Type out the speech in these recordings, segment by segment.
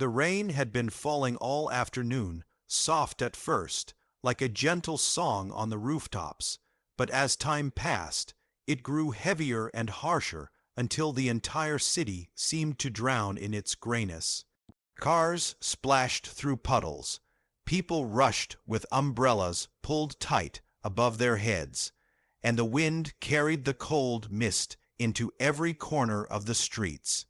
The rain had been falling all afternoon, soft at first, like a gentle song on the rooftops, but as time passed, it grew heavier and harsher until the entire city seemed to drown in its grayness. Cars splashed through puddles. People rushed with umbrellas pulled tight above their heads, and the wind carried the cold mist into every corner of the streets.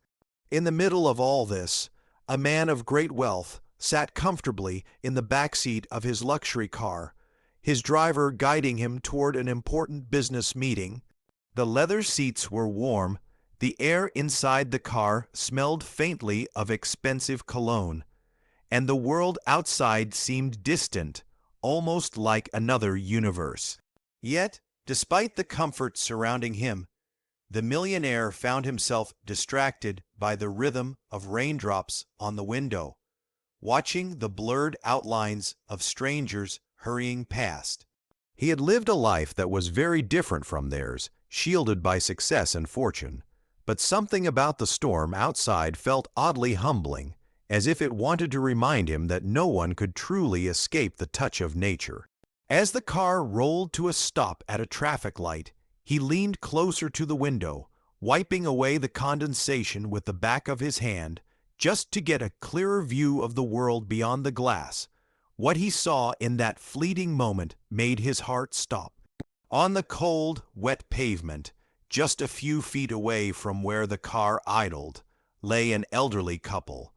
In the middle of all this, a man of great wealth sat comfortably in the back seat of his luxury car, his driver guiding him toward an important business meeting. The leather seats were warm, the air inside the car smelled faintly of expensive cologne, and the world outside seemed distant, almost like another universe. Yet, despite the comfort surrounding him, the millionaire found himself distracted by the rhythm of raindrops on the window, watching the blurred outlines of strangers hurrying past. He had lived a life that was very different from theirs, shielded by success and fortune, but something about the storm outside felt oddly humbling, as if it wanted to remind him that no one could truly escape the touch of nature. As the car rolled to a stop at a traffic light, he leaned closer to the window, wiping away the condensation with the back of his hand, just to get a clearer view of the world beyond the glass. What he saw in that fleeting moment made his heart stop. On the cold, wet pavement, just a few feet away from where the car idled, lay an elderly couple.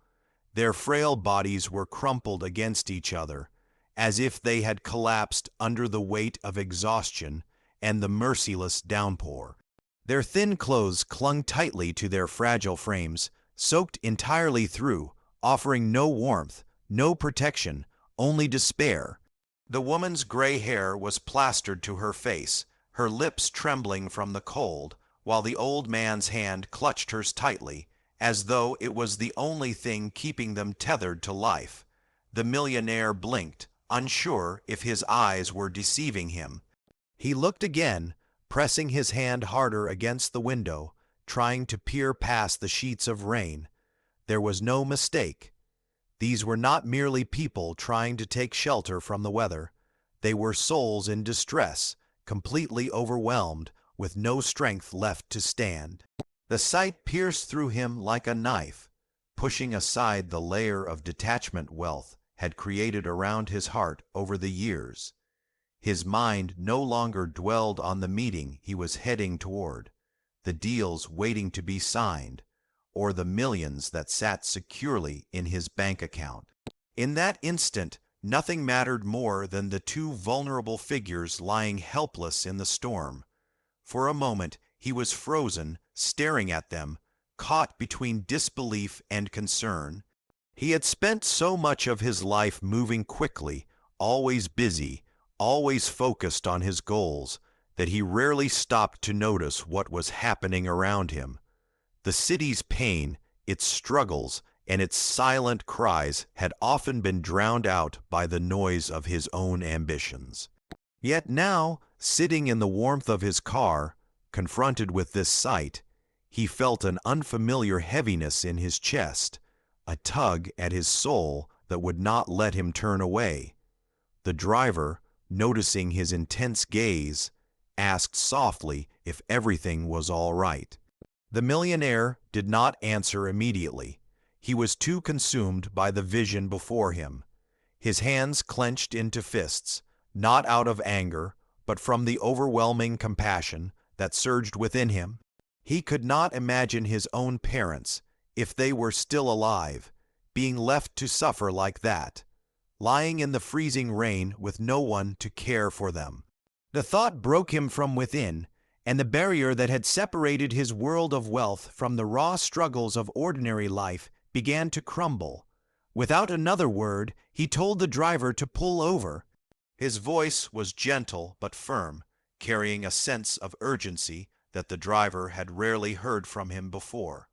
Their frail bodies were crumpled against each other, as if they had collapsed under the weight of exhaustion and the merciless downpour. Their thin clothes clung tightly to their fragile frames, soaked entirely through, offering no warmth, no protection, only despair. The woman's gray hair was plastered to her face, her lips trembling from the cold, while the old man's hand clutched hers tightly, as though it was the only thing keeping them tethered to life. The millionaire blinked, unsure if his eyes were deceiving him. He looked again, pressing his hand harder against the window, trying to peer past the sheets of rain. There was no mistake. These were not merely people trying to take shelter from the weather. They were souls in distress, completely overwhelmed, with no strength left to stand. The sight pierced through him like a knife, pushing aside the layer of detachment wealth had created around his heart over the years. His mind no longer dwelled on the meeting he was heading toward, the deals waiting to be signed, or the millions that sat securely in his bank account. In that instant, nothing mattered more than the two vulnerable figures lying helpless in the storm. For a moment, he was frozen, staring at them, caught between disbelief and concern. He had spent so much of his life moving quickly, always busy, always focused on his goals, that he rarely stopped to notice what was happening around him. The city's pain, its struggles, and its silent cries had often been drowned out by the noise of his own ambitions. Yet now, sitting in the warmth of his car, confronted with this sight, he felt an unfamiliar heaviness in his chest, a tug at his soul that would not let him turn away. The driver, noticing his intense gaze, asked softly if everything was all right. The millionaire did not answer immediately. He was too consumed by the vision before him. His hands clenched into fists, not out of anger, but from the overwhelming compassion that surged within him. He could not imagine his own parents, if they were still alive, being left to suffer like that, lying in the freezing rain with no one to care for them. The thought broke him from within, and the barrier that had separated his world of wealth from the raw struggles of ordinary life began to crumble. Without another word, he told the driver to pull over. His voice was gentle but firm, carrying a sense of urgency that the driver had rarely heard from him before.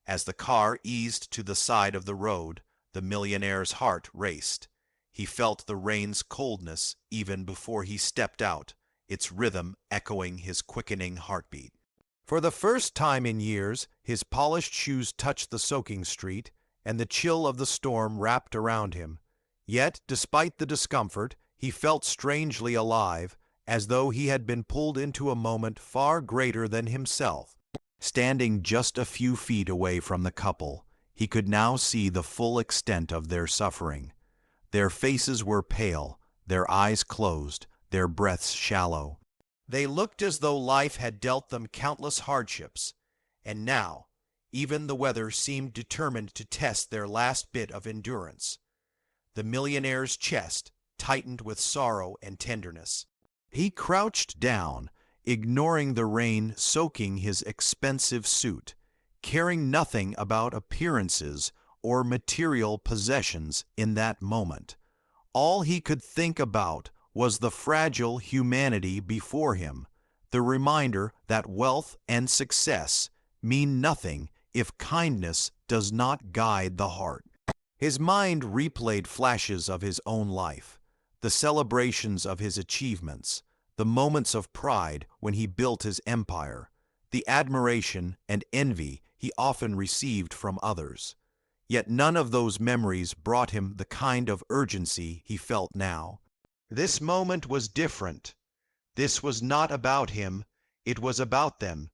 As the car eased to the side of the road, the millionaire's heart raced. He felt the rain's coldness even before he stepped out, its rhythm echoing his quickening heartbeat. For the first time in years, his polished shoes touched the soaking street, and the chill of the storm wrapped around him. Yet, despite the discomfort, he felt strangely alive, as though he had been pulled into a moment far greater than himself. Standing just a few feet away from the couple, he could now see the full extent of their suffering. Their faces were pale, their eyes closed, their breaths shallow. They looked as though life had dealt them countless hardships, and now, even the weather seemed determined to test their last bit of endurance. The millionaire's chest tightened with sorrow and tenderness. He crouched down, ignoring the rain soaking his expensive suit, caring nothing about appearances or material possessions in that moment. All he could think about was the fragile humanity before him, the reminder that wealth and success mean nothing if kindness does not guide the heart. His mind replayed flashes of his own life, the celebrations of his achievements, the moments of pride when he built his empire, the admiration and envy he often received from others. Yet none of those memories brought him the kind of urgency he felt now. This moment was different. This was not about him, it was about them.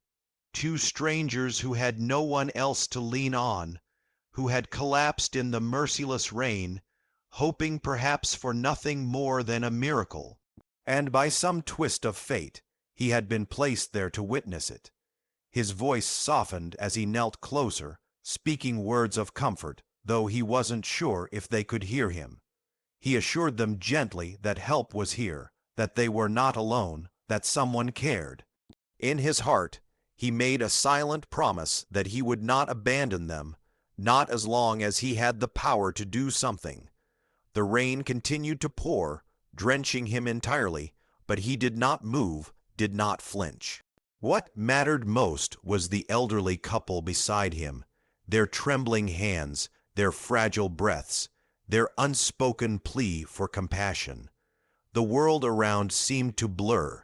Two strangers who had no one else to lean on, who had collapsed in the merciless rain, hoping perhaps for nothing more than a miracle. And by some twist of fate, he had been placed there to witness it. His voice softened as he knelt closer, speaking words of comfort, though he wasn't sure if they could hear him. He assured them gently that help was here, that they were not alone, that someone cared. In his heart, he made a silent promise that he would not abandon them, not as long as he had the power to do something. The rain continued to pour, drenching him entirely, but he did not move, did not flinch. What mattered most was the elderly couple beside him, their trembling hands, their fragile breaths, their unspoken plea for compassion. The world around seemed to blur.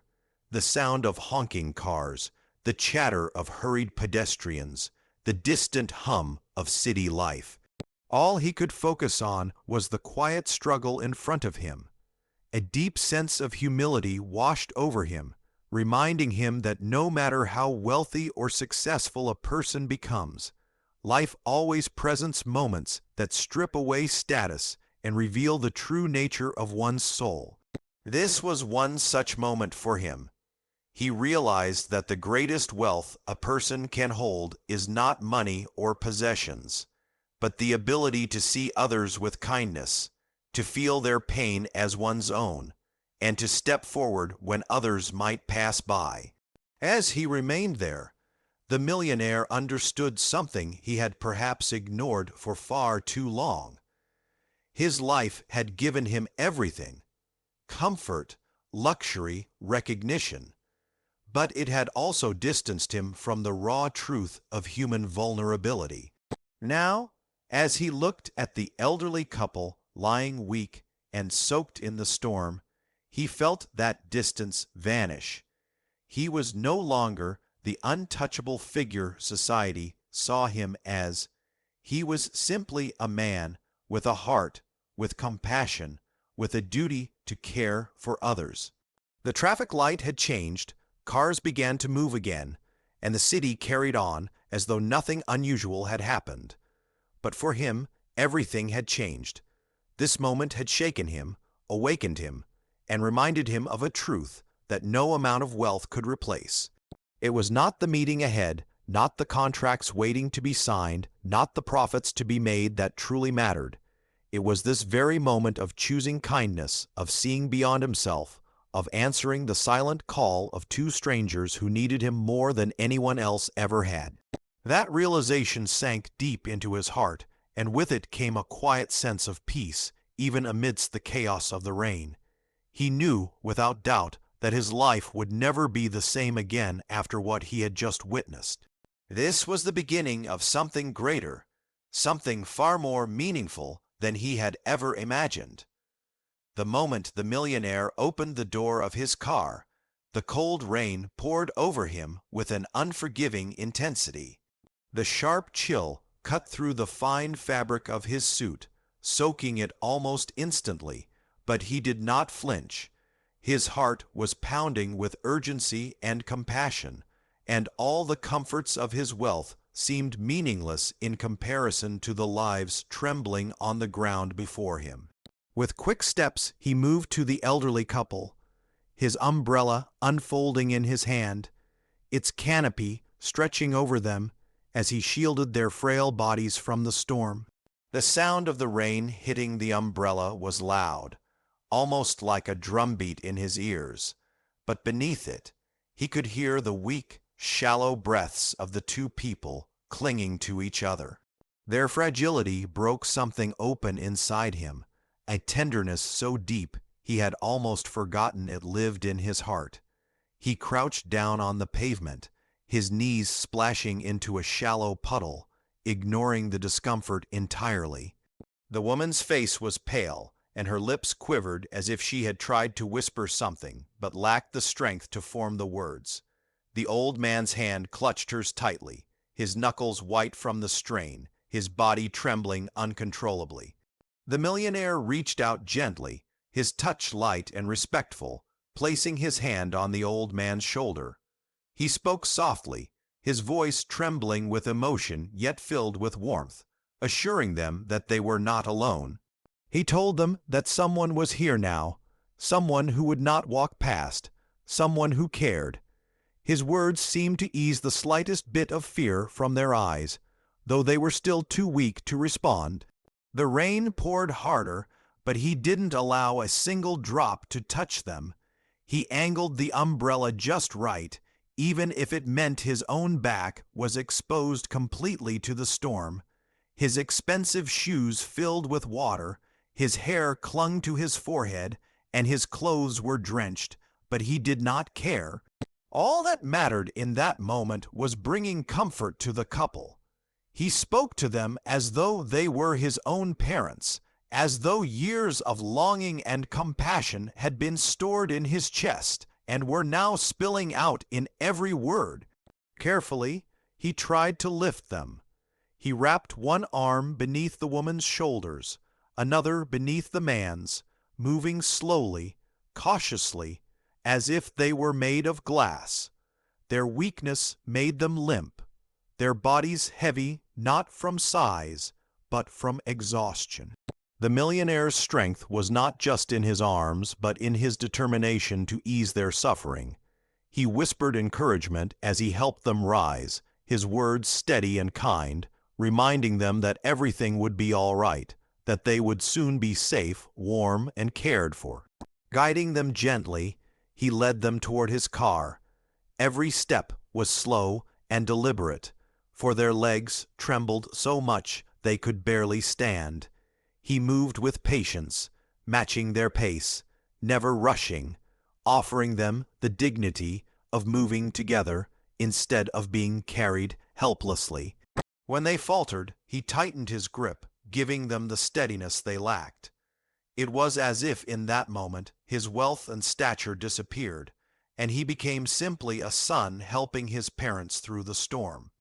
The sound of honking cars, the chatter of hurried pedestrians, the distant hum of city life. All he could focus on was the quiet struggle in front of him. A deep sense of humility washed over him, reminding him that no matter how wealthy or successful a person becomes, life always presents moments that strip away status and reveal the true nature of one's soul. This was one such moment for him. He realized that the greatest wealth a person can hold is not money or possessions, but the ability to see others with kindness, to feel their pain as one's own, and to step forward when others might pass by. As he remained there, the millionaire understood something he had perhaps ignored for far too long. His life had given him everything: comfort, luxury, recognition. But it had also distanced him from the raw truth of human vulnerability. Now, as he looked at the elderly couple lying weak and soaked in the storm, he felt that distance vanish. He was no longer the untouchable figure society saw him as. He was simply a man with a heart, with compassion, with a duty to care for others. The traffic light had changed, cars began to move again, and the city carried on as though nothing unusual had happened. But for him, everything had changed. This moment had shaken him, awakened him, and reminded him of a truth that no amount of wealth could replace. It was not the meeting ahead, not the contracts waiting to be signed, not the profits to be made that truly mattered. It was this very moment of choosing kindness, of seeing beyond himself, of answering the silent call of two strangers who needed him more than anyone else ever had. That realization sank deep into his heart, and with it came a quiet sense of peace, even amidst the chaos of the rain. He knew, without doubt, that his life would never be the same again after what he had just witnessed. This was the beginning of something greater, something far more meaningful than he had ever imagined. The moment the millionaire opened the door of his car, the cold rain poured over him with an unforgiving intensity. The sharp chill cut through the fine fabric of his suit, soaking it almost instantly, but he did not flinch. His heart was pounding with urgency and compassion, and all the comforts of his wealth seemed meaningless in comparison to the lives trembling on the ground before him. With quick steps, he moved to the elderly couple, his umbrella unfolding in his hand, its canopy stretching over them as he shielded their frail bodies from the storm. The sound of the rain hitting the umbrella was loud, almost like a drumbeat in his ears, but beneath it, he could hear the weak, shallow breaths of the two people clinging to each other. Their fragility broke something open inside him, a tenderness so deep he had almost forgotten it lived in his heart. He crouched down on the pavement, his knees splashing into a shallow puddle, ignoring the discomfort entirely. The woman's face was pale, and her lips quivered as if she had tried to whisper something, but lacked the strength to form the words. The old man's hand clutched hers tightly, his knuckles white from the strain, his body trembling uncontrollably. The millionaire reached out gently, his touch light and respectful, placing his hand on the old man's shoulder. He spoke softly, his voice trembling with emotion yet filled with warmth, assuring them that they were not alone. He told them that someone was here now, someone who would not walk past, someone who cared. His words seemed to ease the slightest bit of fear from their eyes, though they were still too weak to respond. The rain poured harder, but he didn't allow a single drop to touch them. He angled the umbrella just right, even if it meant his own back was exposed completely to the storm. His expensive shoes filled with water, his hair clung to his forehead, and his clothes were drenched, but he did not care. All that mattered in that moment was bringing comfort to the couple. He spoke to them as though they were his own parents, as though years of longing and compassion had been stored in his chest and were now spilling out in every word. Carefully, he tried to lift them. He wrapped one arm beneath the woman's shoulders, another beneath the man's, moving slowly, cautiously, as if they were made of glass. Their weakness made them limp, their bodies heavy not from size, but from exhaustion. The millionaire's strength was not just in his arms, but in his determination to ease their suffering. He whispered encouragement as he helped them rise, his words steady and kind, reminding them that everything would be all right, that they would soon be safe, warm, and cared for. Guiding them gently, he led them toward his car. Every step was slow and deliberate, for their legs trembled so much they could barely stand. He moved with patience, matching their pace, never rushing, offering them the dignity of moving together instead of being carried helplessly. When they faltered, he tightened his grip, giving them the steadiness they lacked. It was as if in that moment his wealth and stature disappeared, and he became simply a son helping his parents through the storm.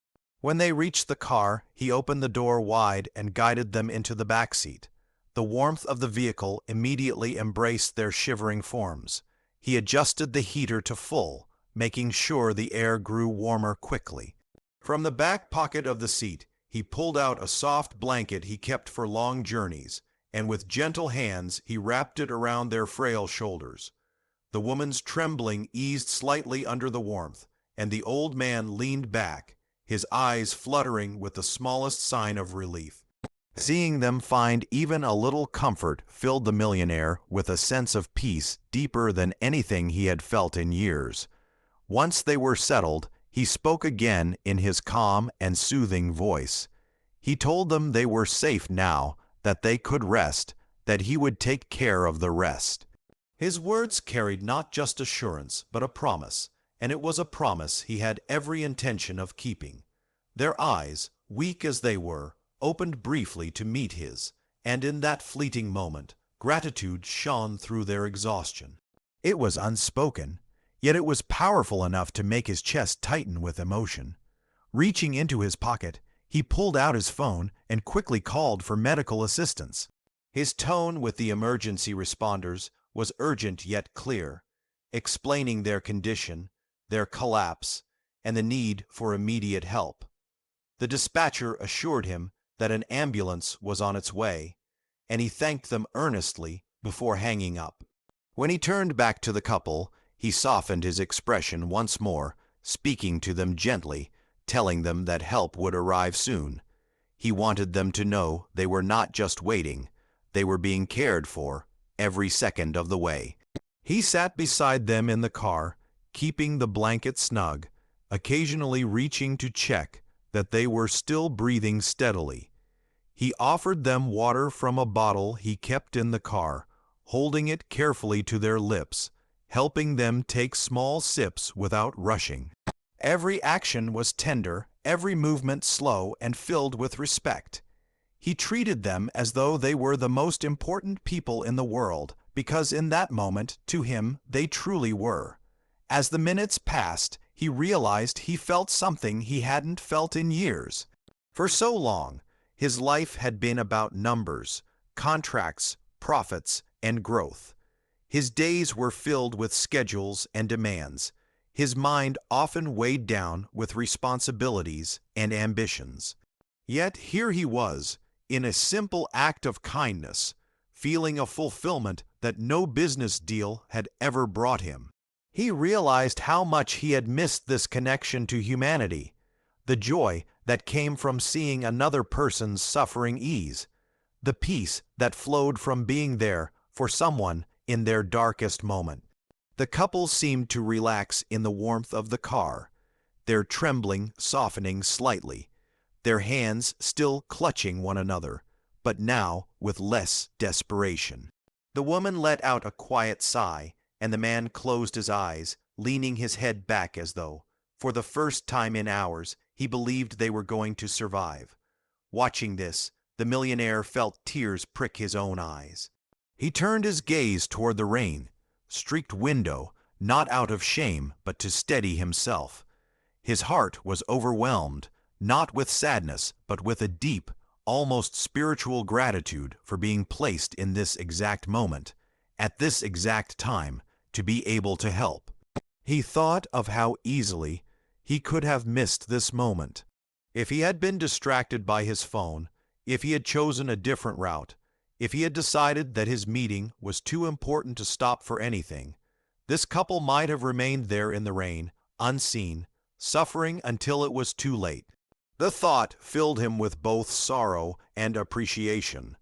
When they reached the car, he opened the door wide and guided them into the back seat. The warmth of the vehicle immediately embraced their shivering forms. He adjusted the heater to full, making sure the air grew warmer quickly. From the back pocket of the seat, he pulled out a soft blanket he kept for long journeys, and with gentle hands he wrapped it around their frail shoulders. The woman's trembling eased slightly under the warmth, and the old man leaned back, his eyes fluttering with the smallest sign of relief. Seeing them find even a little comfort filled the millionaire with a sense of peace deeper than anything he had felt in years. Once they were settled, he spoke again in his calm and soothing voice. He told them they were safe now, that they could rest, that he would take care of the rest. His words carried not just assurance, but a promise, and it was a promise he had every intention of keeping. Their eyes, weak as they were, opened briefly to meet his, and in that fleeting moment, gratitude shone through their exhaustion. It was unspoken, yet it was powerful enough to make his chest tighten with emotion. Reaching into his pocket, He pulled out his phone and quickly called for medical assistance. His tone with the emergency responders was urgent yet clear, explaining their condition, their collapse, and the need for immediate help. The dispatcher assured him that an ambulance was on its way, and he thanked them earnestly before hanging up. When he turned back to the couple, he softened his expression once more, speaking to them gently, telling them that help would arrive soon. He wanted them to know they were not just waiting, they were being cared for every second of the way. He sat beside them in the car, keeping the blanket snug, occasionally reaching to check that they were still breathing steadily. He offered them water from a bottle he kept in the car, holding it carefully to their lips, helping them take small sips without rushing. Every action was tender, every movement slow and filled with respect. He treated them as though they were the most important people in the world, because in that moment, to him, they truly were. As the minutes passed, he realized he felt something he hadn't felt in years. For so long, his life had been about numbers, contracts, profits, and growth. His days were filled with schedules and demands, his mind often weighed down with responsibilities and ambitions. Yet here he was, in a simple act of kindness, feeling a fulfillment that no business deal had ever brought him. He realized how much he had missed this connection to humanity, the joy that came from seeing another person's suffering ease, the peace that flowed from being there for someone in their darkest moment. The couple seemed to relax in the warmth of the car, their trembling softening slightly, their hands still clutching one another, but now with less desperation. The woman let out a quiet sigh, and the man closed his eyes, leaning his head back as though, for the first time in hours, he believed they were going to survive. Watching this, the millionaire felt tears prick his own eyes. He turned his gaze toward the rain-streaked window, not out of shame, but to steady himself. His heart was overwhelmed, not with sadness, but with a deep, almost spiritual gratitude for being placed in this exact moment, at this exact time, to be able to help. He thought of how easily he could have missed this moment. If he had been distracted by his phone, if he had chosen a different route, if he had decided that his meeting was too important to stop for anything, this couple might have remained there in the rain, unseen, suffering until it was too late. The thought filled him with both sorrow and appreciation.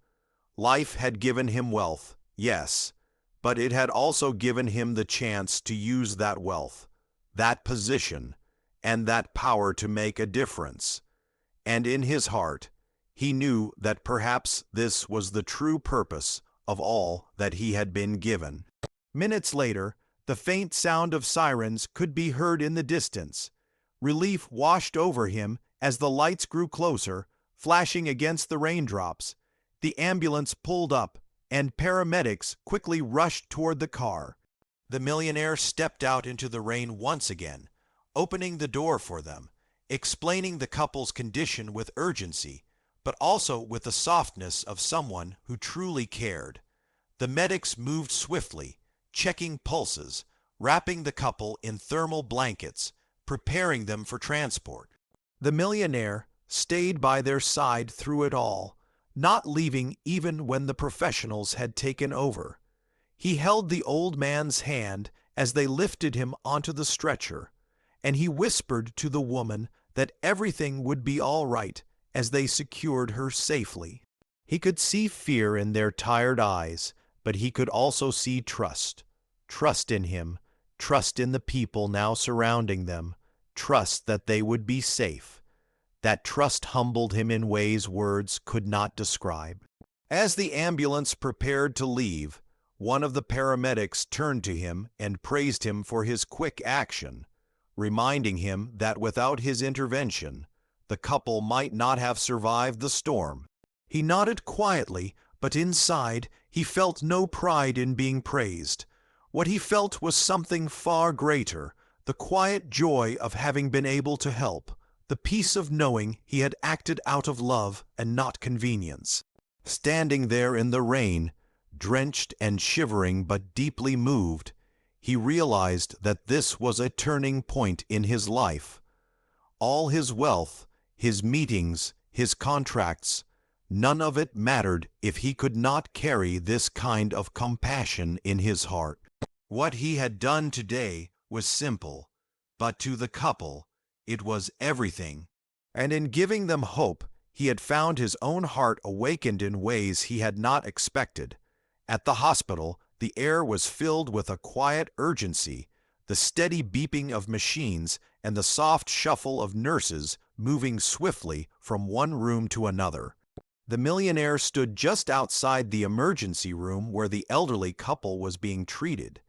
Life had given him wealth, yes, but it had also given him the chance to use that wealth, that position, and that power to make a difference. And in his heart, he knew that perhaps this was the true purpose of all that he had been given. Minutes later, the faint sound of sirens could be heard in the distance. Relief washed over him as the lights grew closer, flashing against the raindrops. The ambulance pulled up, and paramedics quickly rushed toward the car. The millionaire stepped out into the rain once again, opening the door for them, explaining the couple's condition with urgency, but also with the softness of someone who truly cared. The medics moved swiftly, checking pulses, wrapping the couple in thermal blankets, preparing them for transport. The millionaire stayed by their side through it all, not leaving even when the professionals had taken over. He held the old man's hand as they lifted him onto the stretcher, and he whispered to the woman that everything would be all right as they secured her safely. He could see fear in their tired eyes, but he could also see trust. Trust in him, trust in the people now surrounding them, trust that they would be safe. That trust humbled him in ways words could not describe. As the ambulance prepared to leave, one of the paramedics turned to him and praised him for his quick action, reminding him that without his intervention, the couple might not have survived the storm. He nodded quietly, but inside he felt no pride in being praised. What he felt was something far greater, the quiet joy of having been able to help, the peace of knowing he had acted out of love and not convenience. Standing there in the rain, drenched and shivering but deeply moved, he realized that this was a turning point in his life. All his wealth, his meetings, his contracts, none of it mattered if he could not carry this kind of compassion in his heart. What he had done today was simple, but to the couple, it was everything. And in giving them hope, he had found his own heart awakened in ways he had not expected. At the hospital, the air was filled with a quiet urgency, the steady beeping of machines and the soft shuffle of nurses moving swiftly from one room to another. The millionaire stood just outside the emergency room where the elderly couple was being treated.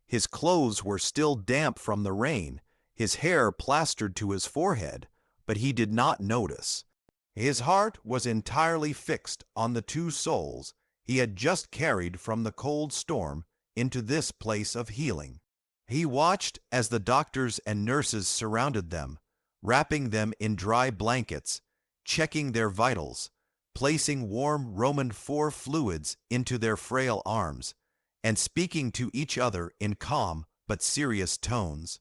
His clothes were still damp from the rain, his hair plastered to his forehead, but he did not notice. His heart was entirely fixed on the two souls he had just carried from the cold storm into this place of healing. He watched as the doctors and nurses surrounded them, wrapping them in dry blankets, checking their vitals, placing warm Roman IV fluids into their frail arms, and speaking to each other in calm but serious tones.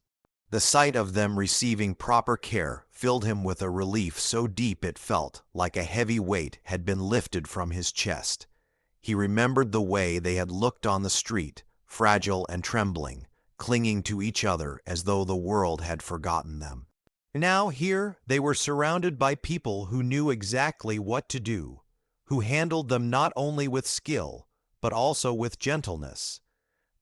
The sight of them receiving proper care filled him with a relief so deep it felt like a heavy weight had been lifted from his chest. He remembered the way they had looked on the street, fragile and trembling, clinging to each other as though the world had forgotten them. Now here they were surrounded by people who knew exactly what to do, who handled them not only with skill, but also with gentleness.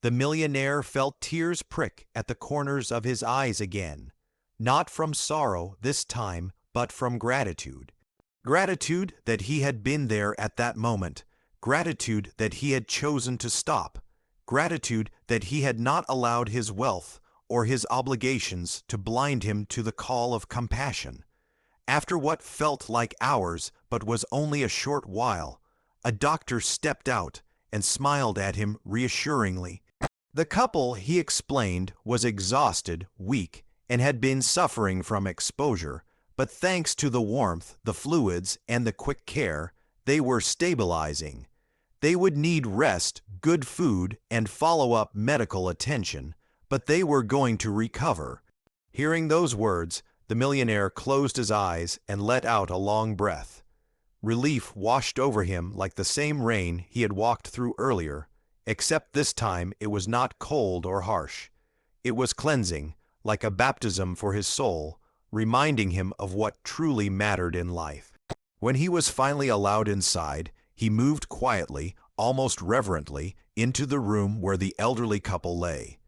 The millionaire felt tears prick at the corners of his eyes again, not from sorrow this time, but from gratitude. Gratitude that he had been there at that moment, gratitude that he had chosen to stop, gratitude that he had not allowed his wealth or his obligations to blind him to the call of compassion. After what felt like hours but was only a short while, a doctor stepped out and smiled at him reassuringly. The couple, he explained, was exhausted, weak, and had been suffering from exposure, but thanks to the warmth, the fluids, and the quick care, they were stabilizing. They would need rest, good food, and follow-up medical attention, but they were going to recover. Hearing those words, the millionaire closed his eyes and let out a long breath. Relief washed over him like the same rain he had walked through earlier, except this time it was not cold or harsh. It was cleansing, like a baptism for his soul, reminding him of what truly mattered in life. When he was finally allowed inside, he moved quietly, almost reverently, into the room where the elderly couple lay.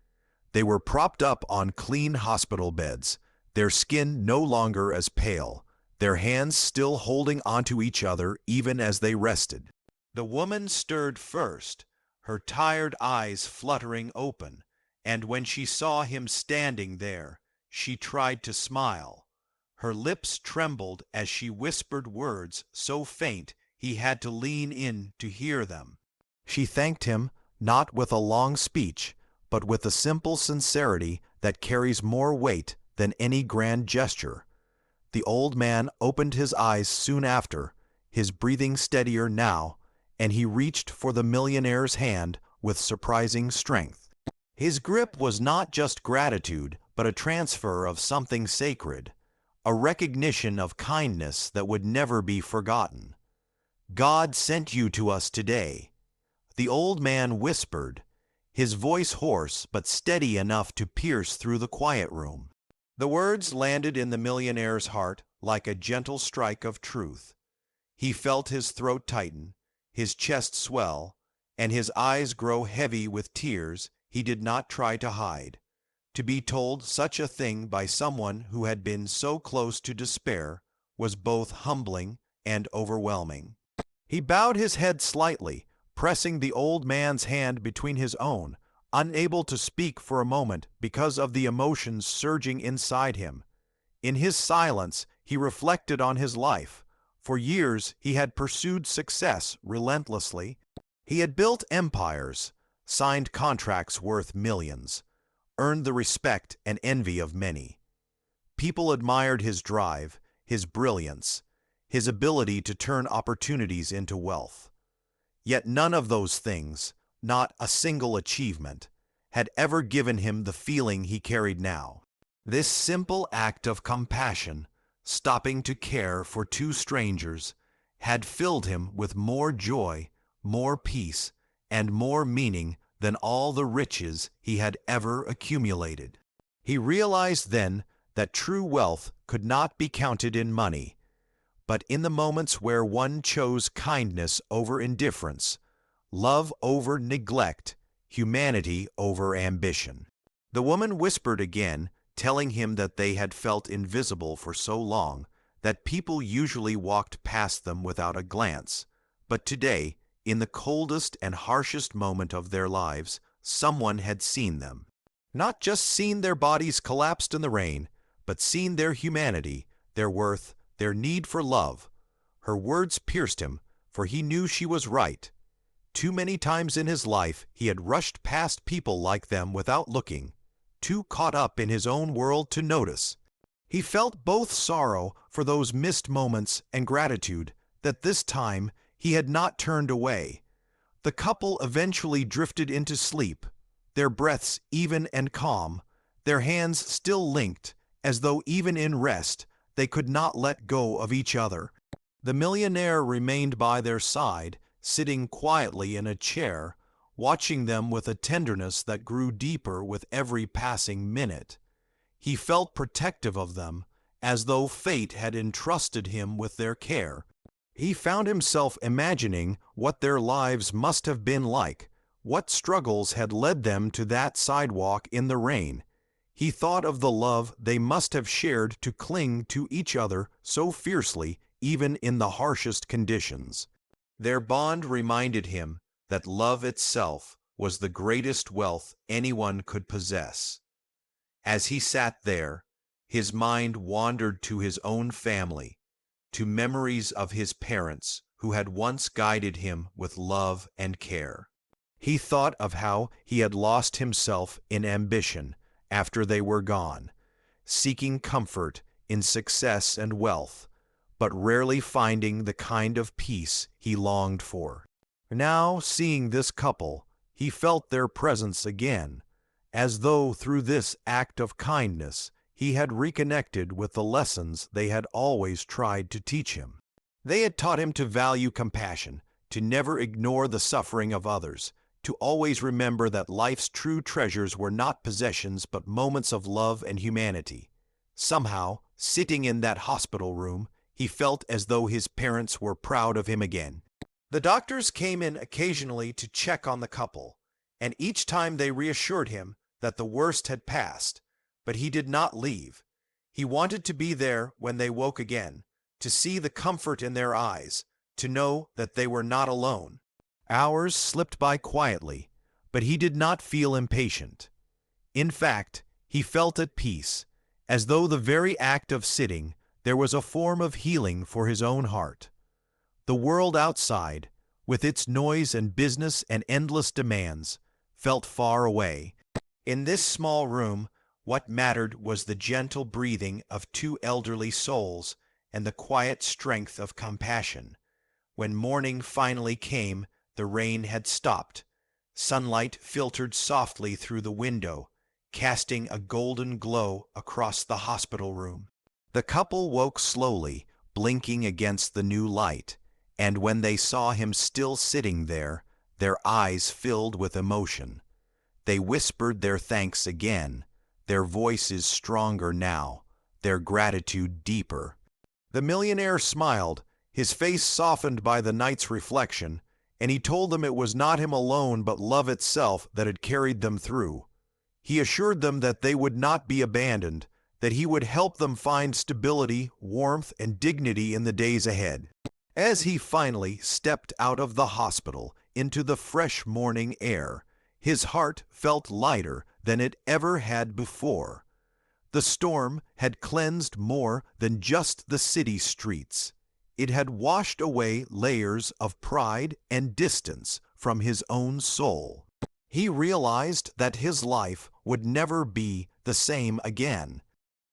They were propped up on clean hospital beds, their skin no longer as pale, their hands still holding onto each other even as they rested. The woman stirred first, her tired eyes fluttering open, and when she saw him standing there, she tried to smile. Her lips trembled as she whispered words so faint he had to lean in to hear them. She thanked him, not with a long speech, but with a simple sincerity that carries more weight than any grand gesture. The old man opened his eyes soon after, his breathing steadier now, and he reached for the millionaire's hand with surprising strength. His grip was not just gratitude, but a transfer of something sacred, a recognition of kindness that would never be forgotten. "God sent you to us today," the old man whispered, his voice hoarse but steady enough to pierce through the quiet room. The words landed in the millionaire's heart like a gentle strike of truth. He felt his throat tighten, his chest swell, and his eyes grow heavy with tears he did not try to hide. To be told such a thing by someone who had been so close to despair was both humbling and overwhelming. He bowed his head slightly, pressing the old man's hand between his own, unable to speak for a moment because of the emotions surging inside him. In his silence, he reflected on his life. For years, he had pursued success relentlessly. He had built empires, signed contracts worth millions, earned the respect and envy of many. People admired his drive, his brilliance, his ability to turn opportunities into wealth. Yet none of those things, not a single achievement, had ever given him the feeling he carried now. This simple act of compassion, stopping to care for two strangers, had filled him with more joy, more peace, and more meaning than all the riches he had ever accumulated. He realized then that true wealth could not be counted in money, but in the moments where one chose kindness over indifference, love over neglect, humanity over ambition. The woman whispered again, telling him that they had felt invisible for so long that people usually walked past them without a glance, but today, in the coldest and harshest moment of their lives, someone had seen them. Not just seen their bodies collapsed in the rain, but seen their humanity, their worth, their need for love. Her words pierced him, for he knew she was right. Too many times in his life he had rushed past people like them without looking, too caught up in his own world to notice. He felt both sorrow for those missed moments and gratitude that this time he had not turned away. The couple eventually drifted into sleep, their breaths even and calm, their hands still linked, as though even in rest they could not let go of each other. The millionaire remained by their side, sitting quietly in a chair, watching them with a tenderness that grew deeper with every passing minute. He felt protective of them, as though fate had entrusted him with their care. He found himself imagining what their lives must have been like, what struggles had led them to that sidewalk in the rain. He thought of the love they must have shared to cling to each other so fiercely, even in the harshest conditions. Their bond reminded him that love itself was the greatest wealth anyone could possess. As he sat there, his mind wandered to his own family, to memories of his parents who had once guided him with love and care. He thought of how he had lost himself in ambition after they were gone, seeking comfort in success and wealth, but rarely finding the kind of peace he longed for. Now, seeing this couple, he felt their presence again, as though through this act of kindness he had reconnected with the lessons they had always tried to teach him. They had taught him to value compassion, to never ignore the suffering of others, to always remember that life's true treasures were not possessions but moments of love and humanity. Somehow, sitting in that hospital room, he felt as though his parents were proud of him again. The doctors came in occasionally to check on the couple, and each time they reassured him that the worst had passed, but he did not leave. He wanted to be there when they woke again, to see the comfort in their eyes, to know that they were not alone. Hours slipped by quietly, but he did not feel impatient. In fact, he felt at peace, as though the very act of sitting there was a form of healing for his own heart. The world outside, with its noise and business and endless demands, felt far away. In this small room, what mattered was the gentle breathing of two elderly souls and the quiet strength of compassion. When morning finally came, the rain had stopped. Sunlight filtered softly through the window, casting a golden glow across the hospital room. The couple woke slowly, blinking against the new light, and when they saw him still sitting there, their eyes filled with emotion. They whispered their thanks again, their voices stronger now, their gratitude deeper. The millionaire smiled, his face softened by the night's reflection, and he told them it was not him alone but love itself that had carried them through. He assured them that they would not be abandoned, that he would help them find stability, warmth, and dignity in the days ahead. As he finally stepped out of the hospital into the fresh morning air, his heart felt lighter than it ever had before. The storm had cleansed more than just the city streets. It had washed away layers of pride and distance from his own soul. He realized that his life would never be the same again.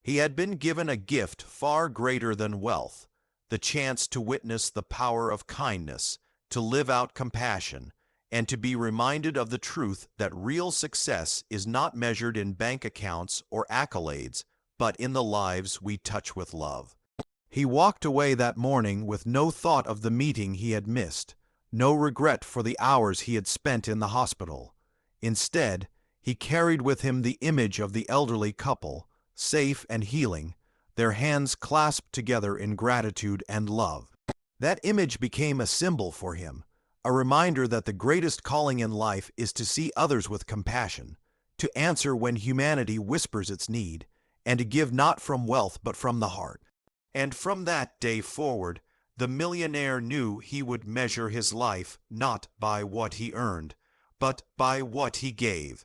He had been given a gift far greater than wealth, the chance to witness the power of kindness, to live out compassion, and to be reminded of the truth that real success is not measured in bank accounts or accolades, but in the lives we touch with love. He walked away that morning with no thought of the meeting he had missed, no regret for the hours he had spent in the hospital. Instead, he carried with him the image of the elderly couple, safe and healing, their hands clasped together in gratitude and love. That image became a symbol for him, a reminder that the greatest calling in life is to see others with compassion, to answer when humanity whispers its need, and to give not from wealth but from the heart. And from that day forward, the millionaire knew he would measure his life not by what he earned, but by what he gave.